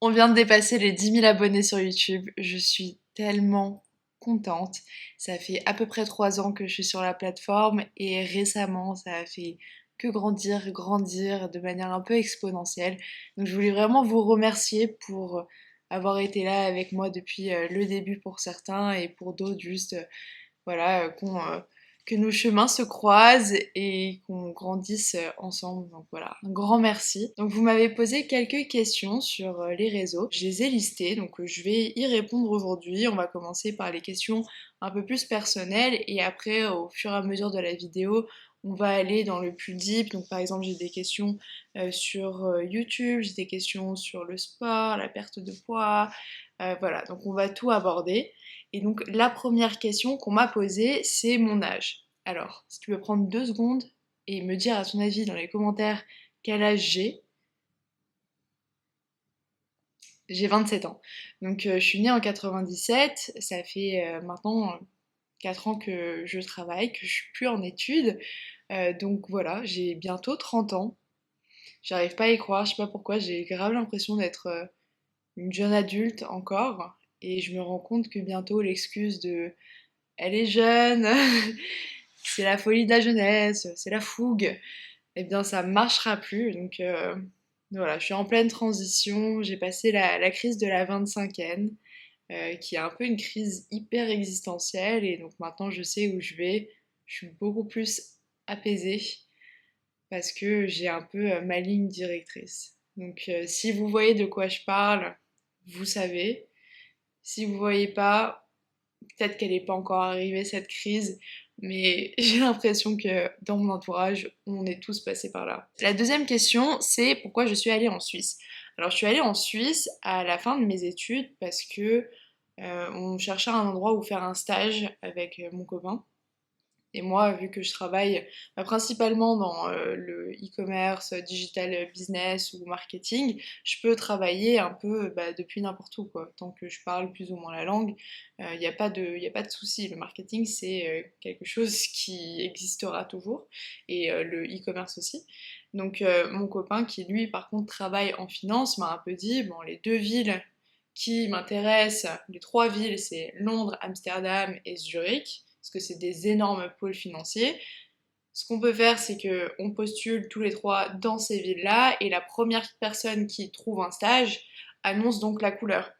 On vient de dépasser les 10 000 abonnés sur YouTube. Je suis tellement contente. Ça fait à peu près 3 ans que je suis sur la plateforme et récemment, ça a fait que grandir, grandir de manière un peu exponentielle. Donc je voulais vraiment vous remercier pour avoir été là avec moi depuis le début pour certains et pour d'autres juste voilà, que nos chemins se croisent et qu'on grandisse ensemble. Donc voilà, un grand merci. Donc vous m'avez posé quelques questions sur les réseaux. Je les ai listées, donc je vais y répondre aujourd'hui. On va commencer par les questions un peu plus personnelles et après, au fur et à mesure de la vidéo, on va aller dans le plus deep. Donc par exemple, j'ai des questions sur YouTube, j'ai des questions sur le sport, la perte de poids. Voilà, donc on va tout aborder. Et donc la première question qu'on m'a posée, c'est mon âge. Alors, si tu peux prendre 2 secondes et me dire à ton avis dans les commentaires quel âge j'ai 27 ans. Donc je suis née en 97, ça fait maintenant 4 ans que je travaille, que je suis plus en études. Donc voilà, j'ai bientôt 30 ans. J'arrive pas à y croire, je sais pas pourquoi, j'ai grave l'impression d'être une jeune adulte encore. Et je me rends compte que bientôt l'excuse de elle est jeune, c'est la folie de la jeunesse, c'est la fougue, eh bien ça marchera plus. Donc voilà, je suis en pleine transition, j'ai passé la crise de la 25e, qui est un peu une crise hyper existentielle, et donc maintenant je sais où je vais, je suis beaucoup plus apaisée, parce que j'ai un peu ma ligne directrice. Donc si vous voyez de quoi je parle, vous savez. Si vous voyez pas, peut-être qu'elle n'est pas encore arrivée cette crise, mais j'ai l'impression que dans mon entourage, on est tous passés par là. La deuxième question, c'est pourquoi je suis allée en Suisse. Alors je suis allée en Suisse à la fin de mes études parce que on cherchait un endroit où faire un stage avec mon copain. Et moi, vu que je travaille principalement dans le e-commerce, digital business ou marketing, je peux travailler un peu depuis n'importe où, quoi. Tant que je parle plus ou moins la langue, il n'y a pas y a pas de souci. Le marketing, c'est quelque chose qui existera toujours, et le e-commerce aussi. Donc mon copain, qui lui, par contre, travaille en finance, m'a un peu dit, bon, les 2 villes qui m'intéressent, les 3 villes, c'est Londres, Amsterdam et Zurich, parce que c'est des énormes pôles financiers. Ce qu'on peut faire, c'est qu'on postule tous les trois dans ces villes-là, et la première personne qui trouve un stage annonce donc la couleur.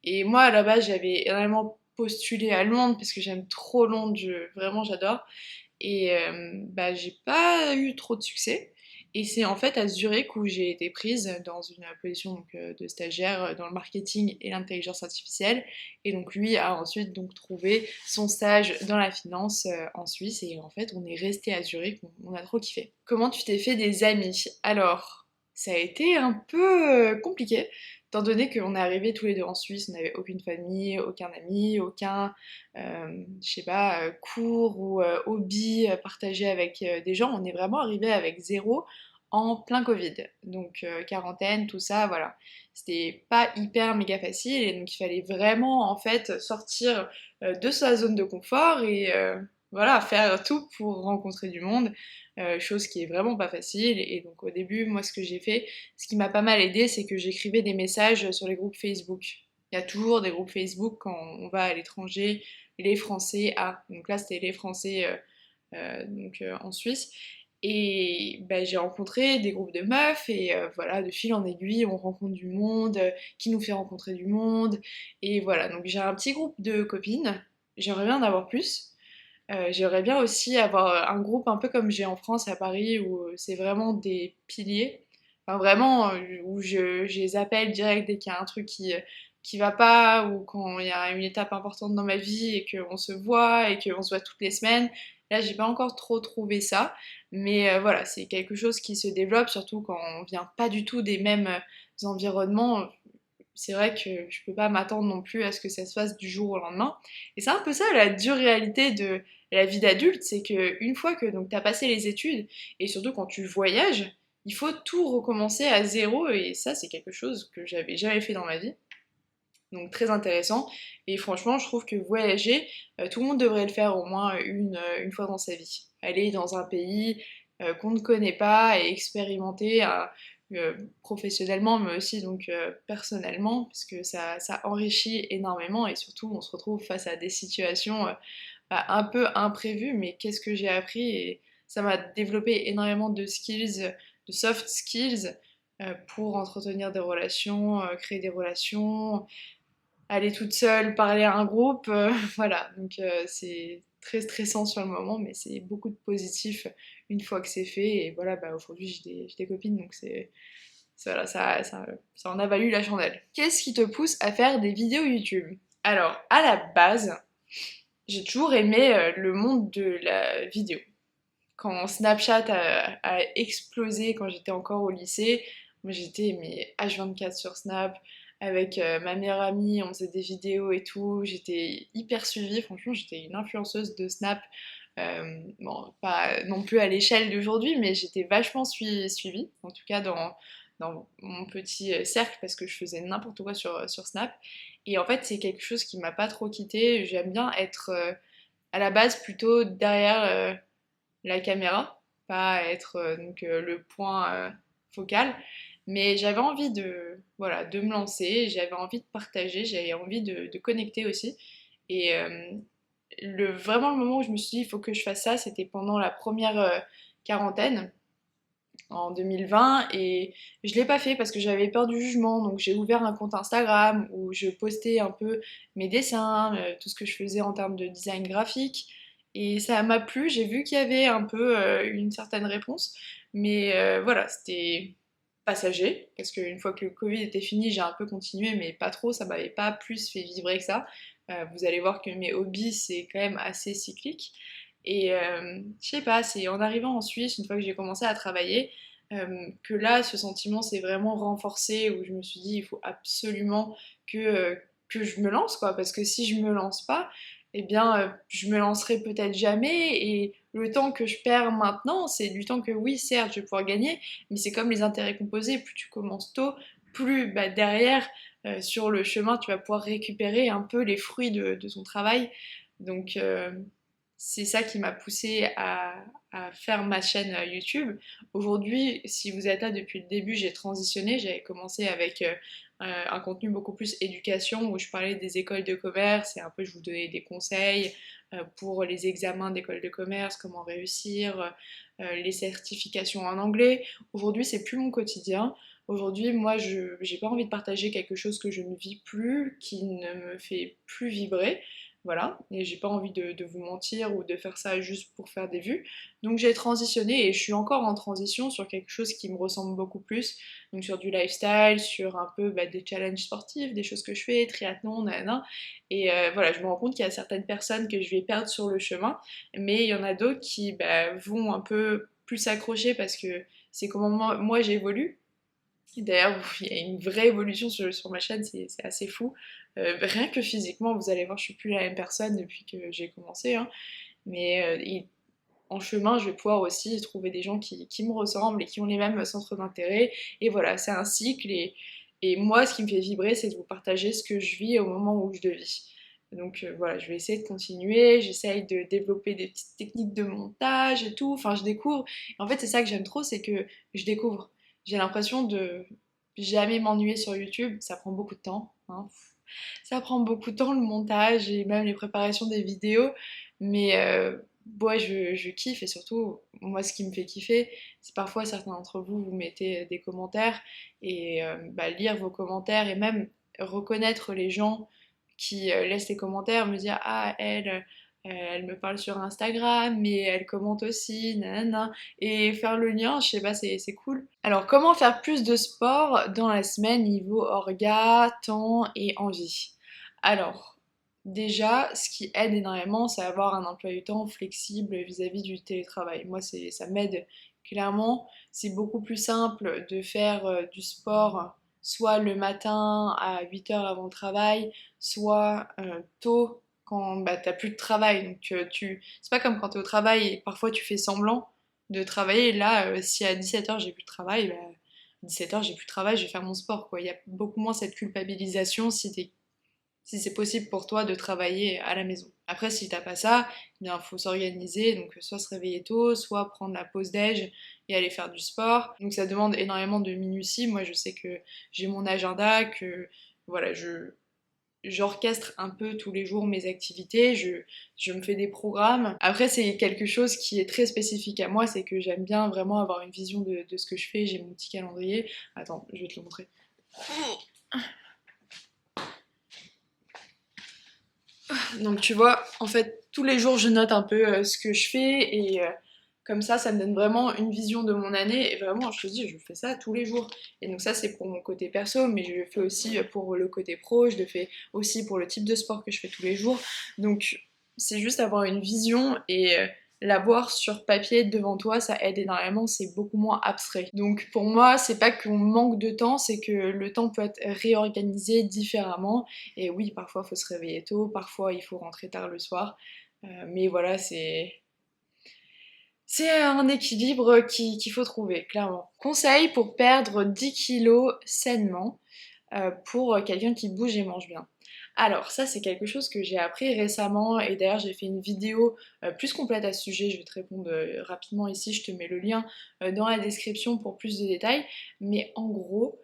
Et moi, à la base, j'avais vraiment postulé à Londres, parce que j'aime trop Londres, vraiment j'adore. Et j'ai pas eu trop de succès. Et c'est en fait à Zurich où j'ai été prise dans une position donc, de stagiaire dans le marketing et l'intelligence artificielle. Et donc lui a ensuite donc trouvé son stage dans la finance en Suisse. Et en fait on est resté à Zurich, on a trop kiffé. Comment tu t'es fait des amis? Alors, ça a été un peu compliqué, étant donné qu'on est arrivés tous les deux en Suisse, on n'avait aucune famille, aucun ami, aucun je sais pas, cours ou hobby partagé avec des gens. On est vraiment arrivé avec zéro en plein Covid. Donc quarantaine, tout ça, voilà. C'était pas hyper méga facile, et donc il fallait vraiment en fait sortir de sa zone de confort et voilà, faire tout pour rencontrer du monde, chose qui est vraiment pas facile. Et donc au début, moi ce que j'ai fait, ce qui m'a pas mal aidé, c'est que j'écrivais des messages sur les groupes Facebook. Il y a toujours des groupes Facebook quand on va à l'étranger, les Français à. Donc là, c'était les Français en Suisse. Et j'ai rencontré des groupes de meufs, et voilà, de fil en aiguille, on rencontre du monde, qui nous fait rencontrer du monde. Et voilà, donc j'ai un petit groupe de copines, j'aimerais bien en avoir plus. J'aimerais bien aussi avoir un groupe un peu comme j'ai en France, à Paris, où c'est vraiment des piliers. Enfin, vraiment, où je les appelle direct dès qu'il y a un truc qui va pas, ou quand il y a une étape importante dans ma vie et qu'on se voit et qu'on se voit toutes les semaines. Là, j'ai pas encore trop trouvé ça, mais voilà, c'est quelque chose qui se développe, surtout quand on vient pas du tout des mêmes environnements. C'est vrai que je peux pas m'attendre non plus à ce que ça se fasse du jour au lendemain. Et c'est un peu ça la dure réalité de la vie d'adulte, c'est que une fois que donc t'as passé les études, et surtout quand tu voyages, il faut tout recommencer à zéro, et ça c'est quelque chose que j'avais jamais fait dans ma vie. Donc très intéressant. Et franchement, je trouve que voyager, tout le monde devrait le faire au moins une fois dans sa vie. Aller dans un pays qu'on ne connaît pas et expérimenter professionnellement mais aussi donc personnellement parce que ça enrichit énormément et surtout on se retrouve face à des situations bah, un peu imprévues mais qu'est-ce que j'ai appris et ça m'a développé énormément de skills, de soft skills pour entretenir des relations, créer des relations, aller toute seule, parler à un groupe, voilà. Donc c'est très stressant sur le moment, mais c'est beaucoup de positif une fois que c'est fait. Et voilà, bah, aujourd'hui j'ai des copines, donc voilà, ça en a valu la chandelle. Qu'est-ce qui te pousse à faire des vidéos YouTube? Alors, à la base, j'ai toujours aimé le monde de la vidéo. Quand Snapchat a explosé, quand j'étais encore au lycée, moi j'étais mais H24 sur Snap, avec ma meilleure amie, on faisait des vidéos et tout, j'étais hyper suivie, franchement j'étais une influenceuse de Snap, bon, pas non plus à l'échelle d'aujourd'hui, mais j'étais vachement suivie, en tout cas dans mon petit cercle, parce que je faisais n'importe quoi sur Snap, et en fait c'est quelque chose qui m'a pas trop quittée, j'aime bien être à la base plutôt derrière la caméra, pas être donc le point focal. Mais j'avais envie de, voilà, de me lancer, j'avais envie de partager, j'avais envie de connecter aussi. Et vraiment le moment où je me suis dit il faut que je fasse ça, c'était pendant la première quarantaine en 2020 et je l'ai pas fait parce que j'avais peur du jugement donc j'ai ouvert un compte Instagram où je postais un peu mes dessins, tout ce que je faisais en termes de design graphique et ça m'a plu, j'ai vu qu'il y avait un peu une certaine réponse mais voilà c'était passager parce qu'une fois que le Covid était fini j'ai un peu continué mais pas trop, ça m'avait pas plus fait vibrer que ça. Vous allez voir que mes hobbies c'est quand même assez cyclique et je sais pas, c'est en arrivant en Suisse, une fois que j'ai commencé à travailler, que là, ce sentiment s'est vraiment renforcé, où je me suis dit, il faut absolument que je me lance, quoi, parce que si je me lance pas, eh bien, je me lancerai peut-être jamais, et le temps que je perds maintenant, c'est du temps que, oui, certes, je vais pouvoir gagner, mais c'est comme les intérêts composés, plus tu commences tôt, plus bah, derrière, sur le chemin, tu vas pouvoir récupérer un peu les fruits de ton travail. Donc, c'est ça qui m'a poussée à faire ma chaîne YouTube. Aujourd'hui, si vous êtes là depuis le début, j'ai transitionné. J'avais commencé avec un contenu beaucoup plus éducation où je parlais des écoles de commerce et un peu je vous donnais des conseils pour les examens d'école de commerce, comment réussir, les certifications en anglais. Aujourd'hui, c'est plus mon quotidien. Aujourd'hui, moi, je j'ai pas envie de partager quelque chose que je ne vis plus, qui ne me fait plus vibrer. Voilà, et j'ai pas envie de vous mentir ou de faire ça juste pour faire des vues. Donc j'ai transitionné et je suis encore en transition sur quelque chose qui me ressemble beaucoup plus. Donc sur du lifestyle, sur un peu bah, des challenges sportifs, des choses que je fais, triathlon, nanana. Et voilà, je me rends compte qu'il y a certaines personnes que je vais perdre sur le chemin, mais il y en a d'autres qui bah, vont un peu plus s'accrocher parce que c'est comment moi j'évolue. D'ailleurs, il y a une vraie évolution sur ma chaîne, c'est assez fou. Rien que physiquement, vous allez voir, je suis plus la même personne depuis que j'ai commencé, hein. Mais en chemin, je vais pouvoir aussi trouver des gens qui me ressemblent et qui ont les mêmes centres d'intérêt. Et voilà, c'est un cycle. Et moi, ce qui me fait vibrer, c'est de vous partager ce que je vis au moment où je le vis. Donc voilà, je vais essayer de continuer, j'essaye de développer des petites techniques de montage et tout, enfin je découvre. En fait, c'est ça que j'aime trop, c'est que je découvre. J'ai l'impression de jamais m'ennuyer sur YouTube, ça prend beaucoup de temps, hein. Ça prend beaucoup de temps le montage et même les préparations des vidéos, mais ouais, je kiffe et surtout, moi ce qui me fait kiffer, c'est parfois certains d'entre vous, vous mettez des commentaires et bah, lire vos commentaires et même reconnaître les gens qui laissent des commentaires, me dire ah elle me parle sur Instagram, mais elle commente aussi, nanana, et faire le lien, je sais pas, c'est cool. Alors, comment faire plus de sport dans la semaine niveau orga, temps et envie? Alors, déjà, ce qui aide énormément, c'est avoir un emploi du temps flexible vis-à-vis du télétravail. Moi, ça m'aide clairement. C'est beaucoup plus simple de faire du sport soit le matin à 8 heures avant le travail, soit tôt quand bah, t'as plus de travail. Donc c'est pas comme quand t'es au travail et parfois tu fais semblant de travailler. Là, si à 17 heures j'ai plus de travail, bah, 17 heures j'ai plus de travail, je vais faire mon sport, quoi. Il y a beaucoup moins cette culpabilisation si c'est possible pour toi de travailler à la maison. Après, si t'as pas ça, eh bien, faut s'organiser, donc soit se réveiller tôt, soit prendre la pause déj et aller faire du sport. Donc ça demande énormément de minutie. Moi, je sais que j'ai mon agenda, que voilà, j'orchestre un peu tous les jours mes activités, je me fais des programmes. Après, c'est quelque chose qui est très spécifique à moi, c'est que j'aime bien vraiment avoir une vision de ce que je fais. J'ai mon petit calendrier. Attends, je vais te le montrer. Donc tu vois, en fait, tous les jours, je note un peu ce que je fais et comme ça me donne vraiment une vision de mon année. Et vraiment, je te dis, je fais ça tous les jours. Et donc ça, c'est pour mon côté perso, mais je le fais aussi pour le côté pro, je le fais aussi pour le type de sport que je fais tous les jours. Donc c'est juste avoir une vision et l'avoir sur papier devant toi, ça aide énormément, c'est beaucoup moins abstrait. Donc pour moi, c'est pas qu'on manque de temps, c'est que le temps peut être réorganisé différemment. Et oui, parfois il faut se réveiller tôt, parfois il faut rentrer tard le soir. Mais voilà, c'est un équilibre qu'il faut trouver, clairement. Conseil pour perdre 10 kilos sainement pour quelqu'un qui bouge et mange bien. Alors ça c'est quelque chose que j'ai appris récemment et d'ailleurs j'ai fait une vidéo plus complète à ce sujet, je vais te répondre rapidement ici, je te mets le lien dans la description pour plus de détails, mais en gros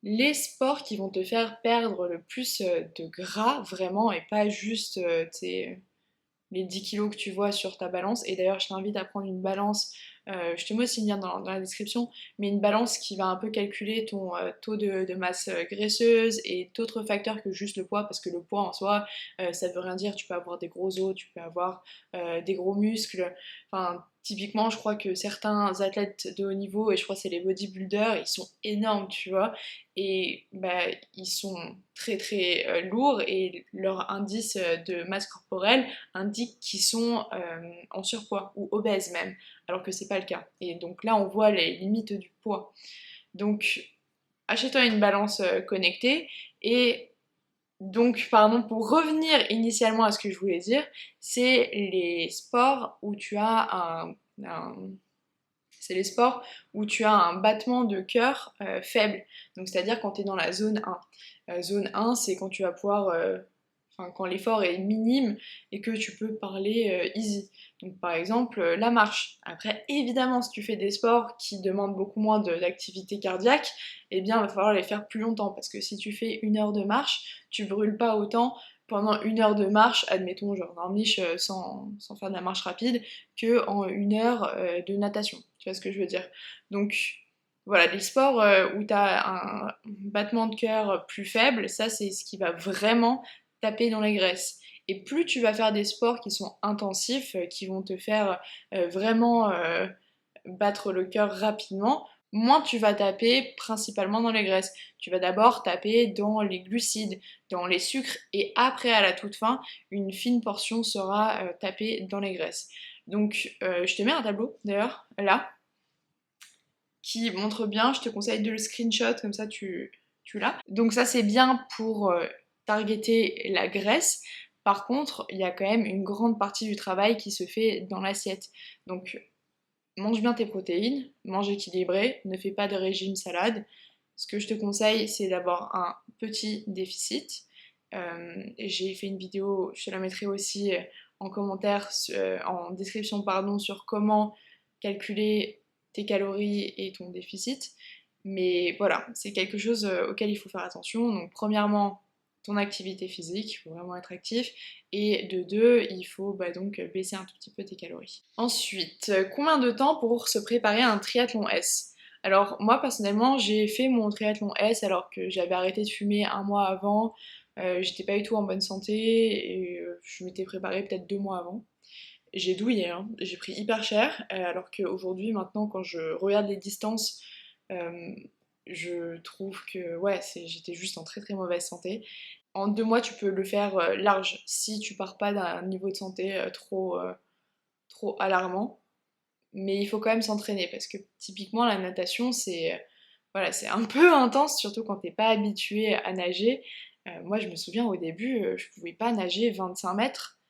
les sports qui vont te faire perdre le plus de gras vraiment et pas juste les 10 kilos que tu vois sur ta balance. Et d'ailleurs, je t'invite à prendre une balance, je te mets aussi le lien dans la description, mais une balance qui va un peu calculer ton taux de masse graisseuse et d'autres facteurs que juste le poids, parce que le poids en soi, ça veut rien dire. Tu peux avoir des gros os, tu peux avoir des gros muscles. Enfin, typiquement, je crois que certains athlètes de haut niveau, et je crois que c'est les bodybuilders, ils sont énormes, tu vois, et bah, ils sont très très lourds et leur indice de masse corporelle indiquent qu'ils sont en surpoids ou obèses même, alors que c'est pas le cas. Et donc là, on voit les limites du poids. Donc, achète-toi une balance connectée et donc, pardon, pour revenir initialement à ce que je voulais dire, c'est les sports où tu as c'est les sports où tu as un battement de cœur faible. Donc, c'est-à-dire quand tu es dans la zone 1. Zone 1, c'est quand tu vas pouvoir enfin quand l'effort est minime et que tu peux parler easy. Donc par exemple la marche. Après évidemment si tu fais des sports qui demandent beaucoup moins d'activité cardiaque, eh bien il va falloir les faire plus longtemps parce que si tu fais 1 heure de marche, tu brûles pas autant pendant 1 heure de marche, admettons genre en niche sans faire de la marche rapide, que en 1 heure de natation. Tu vois ce que je veux dire? Donc voilà, les sports où tu as un battement de cœur plus faible, ça c'est ce qui va vraiment taper dans les graisses. Et plus tu vas faire des sports qui sont intensifs, qui vont te faire vraiment battre le cœur rapidement, moins tu vas taper principalement dans les graisses. Tu vas d'abord taper dans les glucides, dans les sucres, et après à la toute fin, une fine portion sera tapée dans les graisses. Donc je te mets un tableau d'ailleurs là qui montre bien, je te conseille de le screenshot, comme ça tu l'as. Donc ça c'est bien pour targeter la graisse. Par contre, il y a quand même une grande partie du travail qui se fait dans l'assiette. Donc mange bien tes protéines, mange équilibré, ne fais pas de régime salade. Ce que je te conseille, c'est d'avoir un petit déficit. J'ai fait une vidéo, je te la mettrai aussi en commentaire, en description, pardon, sur comment calculer tes calories et ton déficit. Mais voilà, c'est quelque chose auquel il faut faire attention. Donc premièrement, ton activité physique, il faut vraiment être actif. Et de deux, il faut donc baisser un tout petit peu tes calories. Ensuite, combien de temps pour se préparer à un triathlon S? Alors moi personnellement, j'ai fait mon triathlon S alors que j'avais arrêté de fumer 1 mois avant. J'étais pas du tout en bonne santé et je m'étais préparée peut-être 2 mois avant. J'ai douillé, hein. J'ai pris hyper cher, alors qu'aujourd'hui, maintenant, quand je regarde les distances, euh, je trouve que ouais, j'étais juste en très très mauvaise santé. En 2 mois, tu peux le faire large si tu pars pas d'un niveau de santé trop alarmant. Mais il faut quand même s'entraîner parce que typiquement la natation, voilà, c'est un peu intense, surtout quand t'es pas habitué à nager. Moi, je me souviens au début, je pouvais pas nager 25 mètres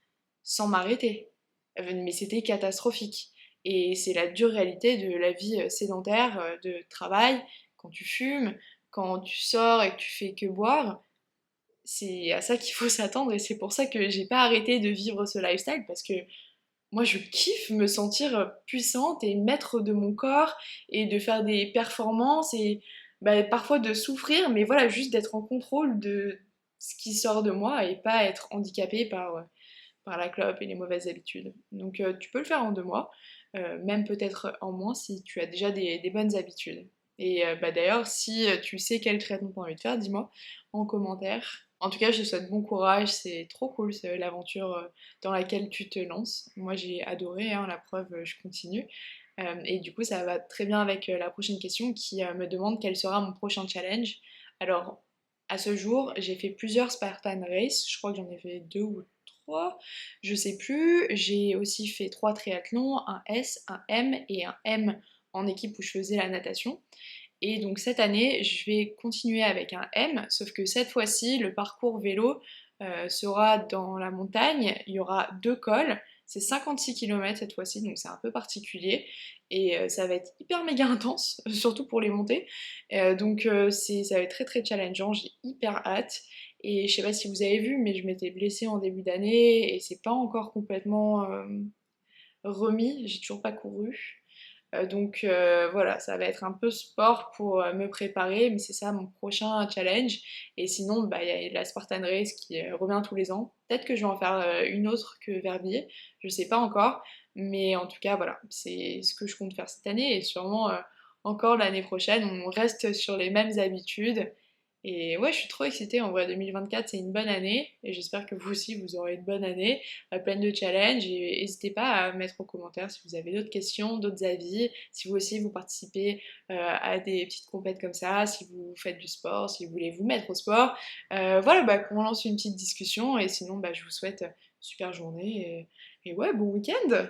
sans m'arrêter. Mais c'était catastrophique. Et c'est la dure réalité de la vie sédentaire, de travail, quand tu fumes, quand tu sors et que tu fais que boire. c'est à ça qu'il faut s'attendre et c'est pour ça que j'ai pas arrêté de vivre ce lifestyle parce que moi je kiffe me sentir puissante et maître de mon corps et de faire des performances et bah, parfois de souffrir, mais voilà, juste d'être en contrôle de ce qui sort de moi et pas être handicapée par la clope et les mauvaises habitudes. Donc tu peux le faire en 2 mois, même peut-être en moins si tu as déjà des bonnes habitudes. Et bah, d'ailleurs, si tu sais quel triathlon tu as envie de faire, dis-moi en commentaire. En tout cas, je te souhaite bon courage, c'est trop cool l'aventure dans laquelle tu te lances. Moi j'ai adoré, hein, la preuve, je continue. Et du coup, ça va très bien avec la prochaine question qui me demande quel sera mon prochain challenge. Alors, à ce jour, j'ai fait plusieurs Spartan Race, je crois que j'en ai fait 2 ou 3, je sais plus. J'ai aussi fait 3 triathlons, un S, un M et un M en équipe où je faisais la natation. Et donc cette année, je vais continuer avec un M, sauf que cette fois-ci, le parcours vélo sera dans la montagne. Il y aura 2 cols, c'est 56 km cette fois-ci, donc c'est un peu particulier. Et ça va être hyper méga intense, surtout pour les montées. Ça va être très très challengeant, j'ai hyper hâte. Et je sais pas si vous avez vu, mais je m'étais blessée en début d'année et c'est pas encore complètement remis, j'ai toujours pas couru. Voilà, ça va être un peu sport pour me préparer, mais c'est ça mon prochain challenge. Et sinon, bah, il y a la Spartan Race qui revient tous les ans. Peut-être que je vais en faire une autre que Verbier, je sais pas encore. Mais en tout cas, voilà, c'est ce que je compte faire cette année et sûrement encore l'année prochaine. On reste sur les mêmes habitudes. Et ouais, je suis trop excitée. En vrai, 2024, c'est une bonne année. Et j'espère que vous aussi, vous aurez une bonne année, pleine de challenges. Et n'hésitez pas à mettre en commentaire si vous avez d'autres questions, d'autres avis, si vous aussi vous participez à des petites compètes comme ça, si vous faites du sport, si vous voulez vous mettre au sport. Voilà, bah, qu'on lance une petite discussion. Et sinon, bah, je vous souhaite une super journée. Et ouais, bon week-end!